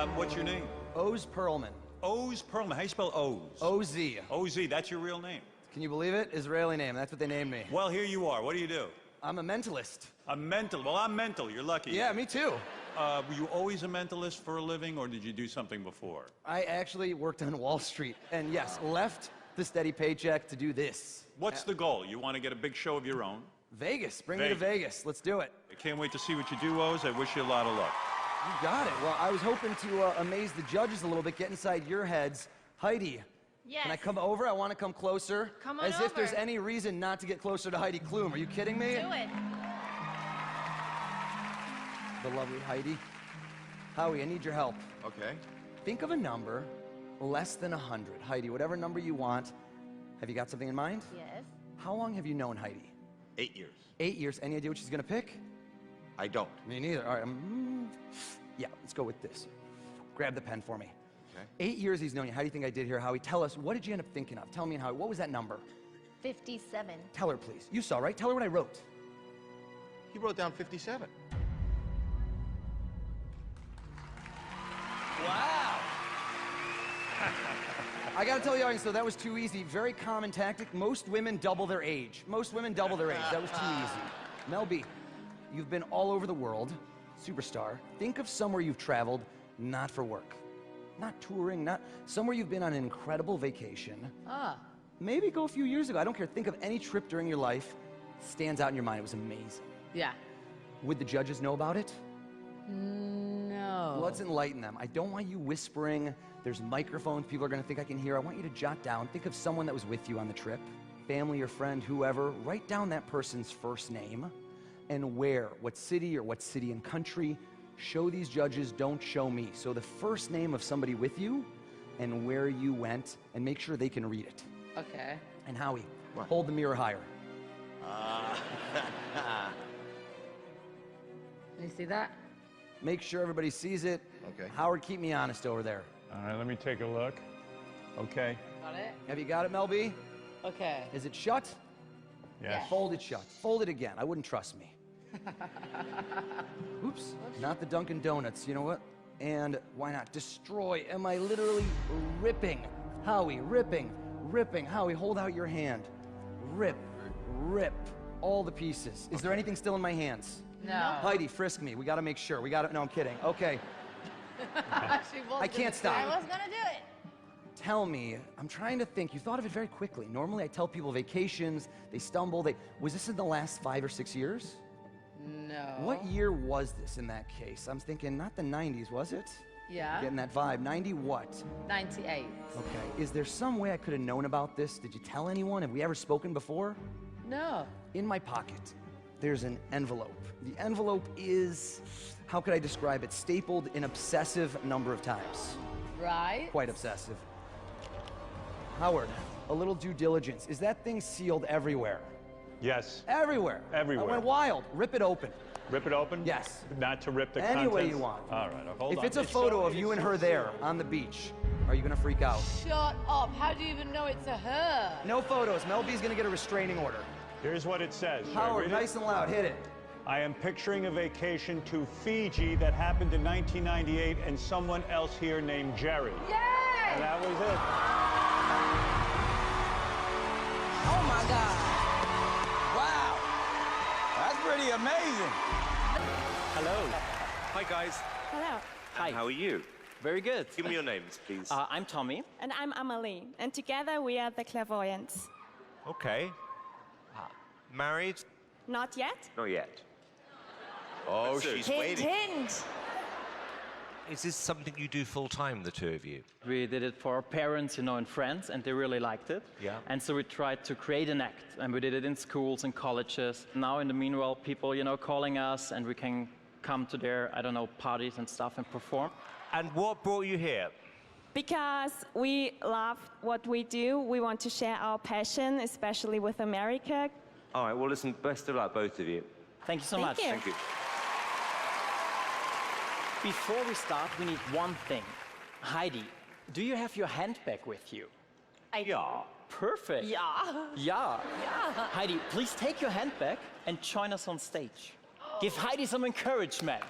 What's your name? Oz Perlman. Oz Perlman. How do you spell Oz? O-Z. O-Z, that's your real name? Can you believe it? Israeli name. That's what they named me. Well, here you are. What do you do? I'm a mentalist. A mental. Well, I'm mental. You're lucky. Yeah, me too. Were you always a mentalist for a living, or did you do something before? I actually worked on Wall Street, and yes, left the steady paycheck to do this. What's the goal? You want to get a big show of your own? Vegas. Bring me to Vegas. Let's do it. I can't wait to see what you do, Oz. I wish you a lot of luck. You got it. Well, I was hoping to amaze the judges a little bit, get inside your heads. Heidi. Yes. Can I come over? I want to come closer. Come on As over. if there's any reason not to get closer to Heidi Klum. Are you kidding me? Do it. The lovely Heidi. Howie, I need your help. Okay. Think of a number less than 100. Heidi, whatever number you want. Have you got something in mind? Yes. How long have you known Heidi? 8 years. 8 years. Any idea what she's going to pick? I don't. Me neither. All right. Yeah, let's go with this. Grab the pen for me. Okay. 8 years he's known you. How do you think I did here, Howie? Tell us, what did you end up thinking of? Tell me, Howie, what was that number? 57. Tell her, please. You saw, right? Tell her what I wrote. He wrote down 57. Wow. I gotta tell the audience, though, that was too easy. Very common tactic. Most women double their age. Most women double their age. That was too easy. Mel B, you've been all over the world. Superstar. Think of somewhere you've traveled, not for work. Not touring, not somewhere you've been on an incredible vacation. Maybe go a few years ago. I don't care. Think of any trip during your life. Stands out in your mind. It was amazing. Yeah. Would the judges know about it? No. Let's enlighten them. I don't want you whispering. There's microphones. People are going to think I can hear. I want you to jot down. Think of someone that was with you on the trip. Family or friend, whoever. Write down that person's first name and where. What city and country. Show these judges, don't show me. So the first name of somebody with you and where you went, and make sure they can read it. Okay. And Howie, What? hold the mirror higher. Can you see that? Make sure everybody sees it. Okay. Howard, keep me honest over there. All right, let me take a look. Okay. Got it? Have you got it, Mel B? Okay. Is it shut? Yes. Fold it shut. Fold it again. I wouldn't trust me. Oops. Not the Dunkin' Donuts. You know what? And why not? Destroy. Am I literally ripping? Howie, ripping. Howie, hold out your hand. Rip. All the pieces. Is there anything still in my hands? No. Heidi, frisk me. We got to make sure. No, I'm kidding. Okay. I can't stop. I was gonna do it. Tell me, I'm trying to think. You thought of it very quickly. Normally I tell people vacations, they stumble. Was this in the last 5 or 6 years? No. What year was this in that case? I'm thinking not the 90s, was it? Yeah. Getting that vibe. 90 what? 98. Okay. Is there some way I could have known about this? Did you tell anyone? Have we ever spoken before? No. In my pocket, there's an envelope. The envelope is, how could I describe it? Stapled an obsessive number of times. Right. Quite obsessive. Howard, a little due diligence. Is that thing sealed everywhere? Yes. Everywhere. Everywhere. I went wild. Rip it open. Rip it open? Yes. Not to rip the Any contents? way you want. All right, hold on. If it's a photo of you and her there on the beach, are you gonna freak out? Shut up. How do you even know it's a her? No photos. Mel B's gonna get a restraining order. Here's what it says. Should I Howard, read it? nice and loud. Hit it. I am picturing a vacation to Fiji that happened in 1998 and someone else here named Jerry. Yay! And that was it. Oh my God. Wow. That's pretty amazing. Hello. Hi, guys. Hello. Hi. How are you? Very good. Give me your names, please. I'm Tommy. And I'm Amelie. And together we are the Clairvoyants. Okay. Married? Not yet? Not yet. Oh, So- she's Hint, waiting. hint. Is this something you do full time, the two of you? We did it for our parents, and friends, and they really liked it. Yeah. And so we tried to create an act, and we did it in schools and colleges. Now, in the meanwhile, people, calling us, and we can come to their, parties and stuff and perform. And what brought you here? Because we love what we do. We want to share our passion, especially with America. All right, well, listen, best of luck, both of you. Thank you so Thank much. you. Thank you. Before we start, we need one thing. Heidi, do you have your handbag with you? Yeah. Perfect. Yeah. Yeah. Yeah. Heidi, please take your handbag and join us on stage. Give Heidi some encouragement.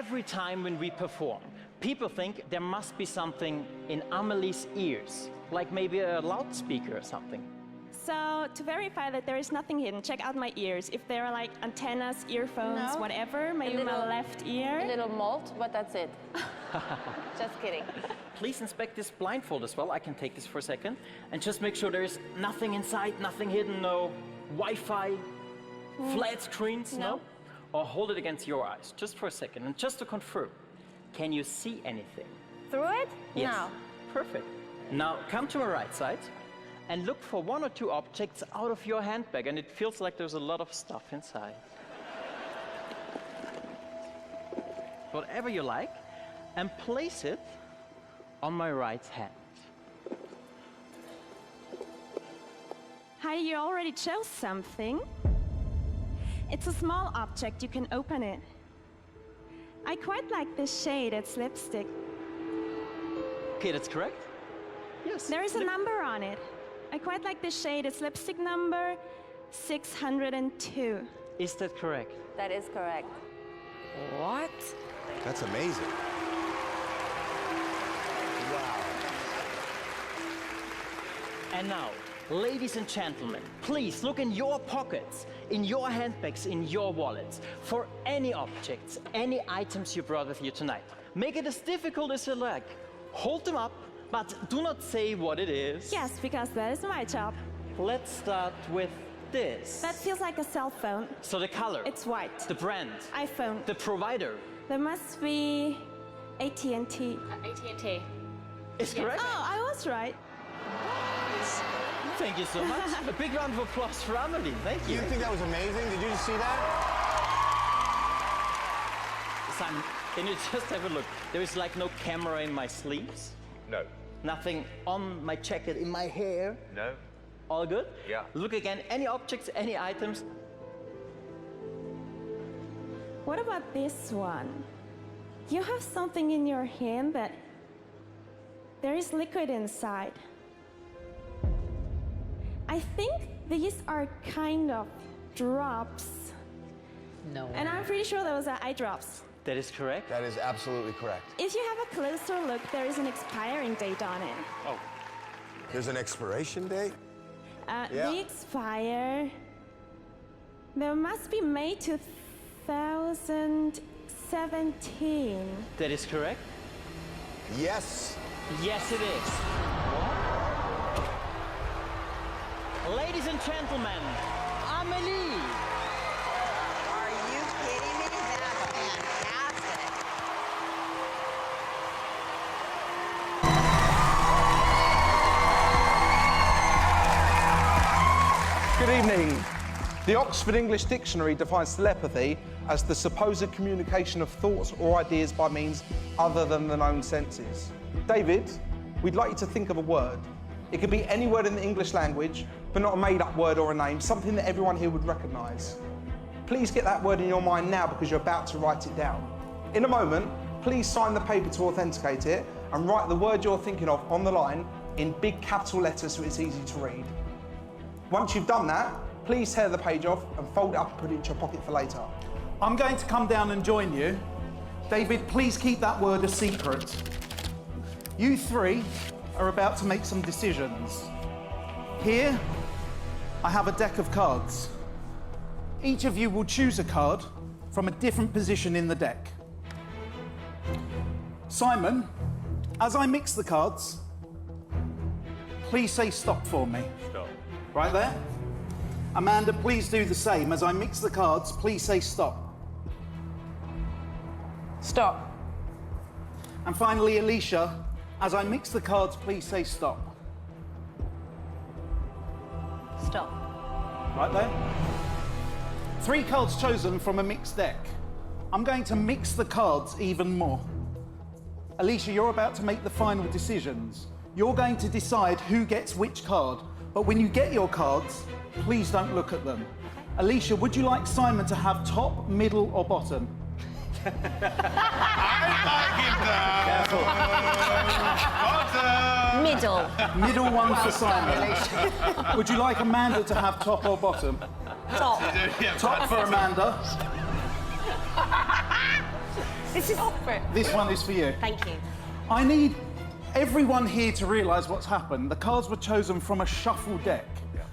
every time when we perform, people think there must be something in Amelie's ears, like maybe a loudspeaker or something. So to verify that there is nothing hidden, check out my ears. If there are like antennas, earphones, No. whatever, maybe my left ear. A little mold, but that's it. Just kidding. Please inspect this blindfold as well. I can take this for a second. And just make sure there is nothing inside, nothing hidden, no Wi-Fi, flat screens, no? Or hold it against your eyes, just for a second. And just to confirm, can you see anything? Through it? Yes. No. Perfect. Now come to my right side and look for one or two objects out of your handbag, and it feels like there's a lot of stuff inside. Whatever you like, and place it on my right hand. Heidi, you already chose something. It's a small object, you can open it. I quite like this shade, it's lipstick. Okay, that's correct. Yes. There is a number on it. I quite like this shade, it's lipstick number 602. Is that correct? That is correct. What? That's amazing. And now, ladies and gentlemen, please look in your pockets, in your handbags, in your wallets, for any objects, any items you brought with you tonight. Make it as difficult as you like. Hold them up, but do not say what it is. Yes, because that is my job. Let's start with this. That feels like a cell phone. So the color. It's white. The brand. iPhone. The provider. There must be AT&T. AT&T. Is correct? Oh, I was right. Thank you so much. A big round of applause for Amelie. Thank you. You think that was amazing? Did you just see that? Simon, can you just have a look? There is like no camera in my sleeves. No. Nothing on my jacket, in my hair. No. All good? Yeah. Look again, any objects, any items. What about this one? You have something in your hand that there is liquid inside. I think these are kind of drops. No. And I'm pretty sure those are eye drops. That is correct. That is absolutely correct. If you have a closer look, there is an expiring date on it. Oh, There's an expiration date? Yeah. They expire. There must be May 2017. that is correct. Yes. Yes, it is. Ladies and gentlemen, Amelie. Are you kidding me? That's fantastic. Good evening. The Oxford English Dictionary defines telepathy as the supposed communication of thoughts or ideas by means other than the known senses. David, we'd like you to think of a word. It could be any word in the English language, but not a made-up word or a name, something that everyone here would recognise. Please get that word in your mind now because you're about to write it down. In a moment, please sign the paper to authenticate it and write the word you're thinking of on the line in big capital letters so it's easy to read. Once you've done that, please tear the page off and fold it up and put it into your pocket for later. I'm going to come down and join you. David, please keep that word a secret. You three are about to make some decisions. Here, I have a deck of cards. Each of you will choose a card from a different position in the deck. Simon, as I mix the cards, please say stop for me. Stop. Right there. Amanda, please do the same. As I mix the cards, please say stop. Stop. And finally, Alicia, as I mix the cards, please say stop. Stop. Right there. 3 cards chosen from a mixed deck. I'm going to mix the cards even more. Alicia, you're about to make the final decisions. You're going to decide who gets which card, but when you get your cards, please don't look at them. Alicia, would you like Simon to have top, middle, or bottom? Middle. Middle one for Simon. Would you like Amanda to have top or bottom? Top. Top for Amanda. This is awkward. This one is for you. Thank you. I need everyone here to realise what's happened. The cards were chosen from a shuffle deck.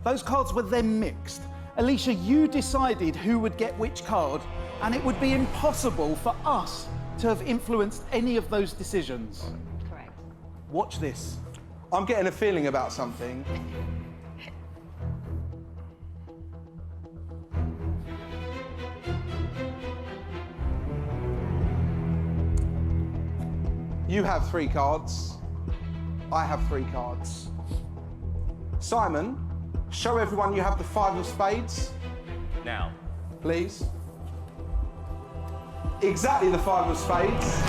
Those cards were then mixed. Alicia, you decided who would get which card, and it would be impossible for us to have influenced any of those decisions. Correct. Watch this. I'm getting a feeling about something. You have 3 cards. I have 3 cards. Simon, show everyone you have the 5 of spades. Now. Please. Exactly the 5 of spades.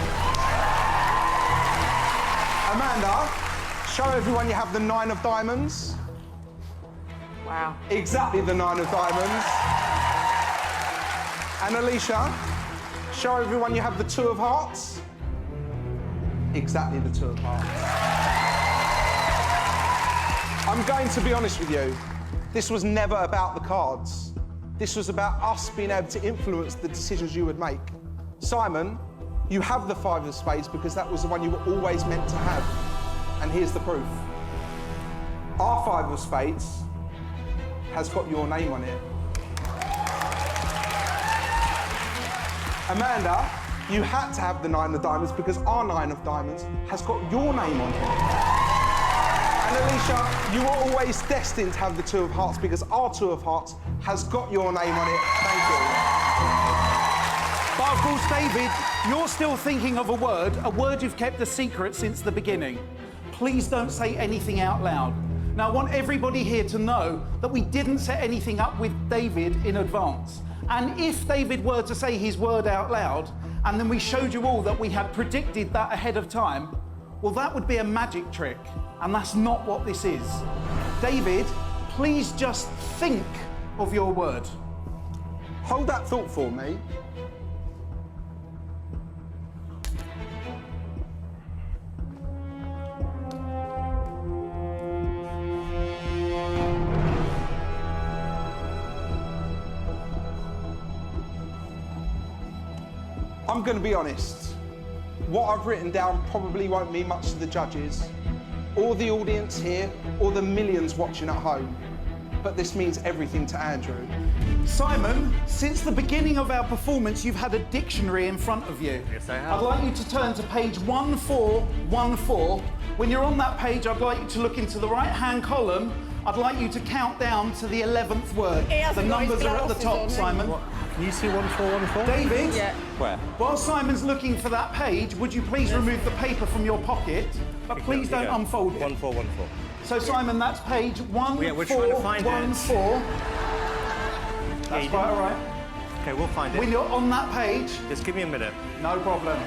Amanda, show everyone you have the 9 of diamonds. Wow. Exactly the 9 of diamonds. And Alicia, show everyone you have the 2 of hearts. Exactly the 2 of hearts. I'm going to be honest with you. This was never about the cards. This was about us being able to influence the decisions you would make. Simon, you have the 5 of spades because that was the one you were always meant to have. And here's the proof. Our 5 of spades has got your name on it. Amanda, you had to have the 9 of diamonds because our 9 of diamonds has got your name on it. And Alicia, you were always destined to have the 2 of hearts because our 2 of hearts has got your name on it. Thank you. But of course, David, you're still thinking of a word you've kept a secret since the beginning. Please don't say anything out loud. Now, I want everybody here to know that we didn't set anything up with David in advance. And if David were to say his word out loud, and then we showed you all that we had predicted that ahead of time, well, that would be a magic trick, and that's not what this is. David, please just think of your word. Hold that thought for me. I'm going to be honest. What I've written down probably won't mean much to the judges, or the audience here, or the millions watching at home. But this means everything to Andrew. Simon, since the beginning of our performance, you've had a dictionary in front of you. Yes, I have. I'd like you to turn to page 1414. When you're on that page, I'd like you to look into the right-hand column. I'd like you to count down to the 11th word. The numbers are at the top, Simon. Can you see 1414? David? Yeah. Where? While Simon's looking for that page, would you please remove the paper from your pocket? But please don't unfold it. 1414. So, Simon, that's page 1414. Yeah, we're trying to find it. That's quite all right. Okay, we'll find it. When you're on that page... Just give me a minute. No problem.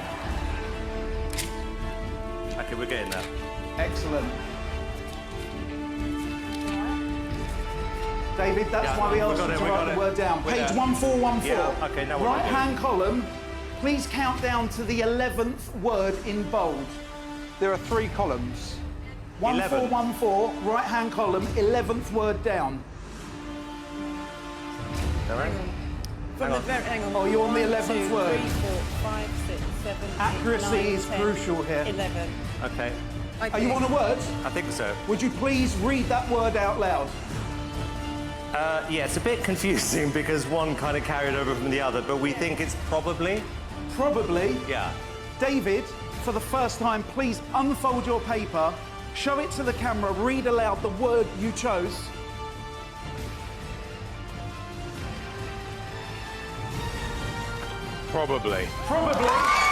Okay, we're getting there. Excellent. David, that's why we asked you to write the word down. Page 1414. Yeah, okay, now what do I do? Right-hand column, please count down to the 11th word in bold. There are 3 columns. 1414, right-hand column, 11th word down. All right. Hang on. Oh, you're on the 11th 1, 2, word. 3, 4, 5, 6, 7, 8, Accuracy 9, is 10, crucial here. 11. Okay. Are you on a word? I think so. Would you please read that word out loud? Yeah, it's a bit confusing because one kind of carried over from the other, but we think it's probably. Probably. Yeah. David, for the first time, please unfold your paper, show it to the camera, read aloud the word you chose. Probably. Probably.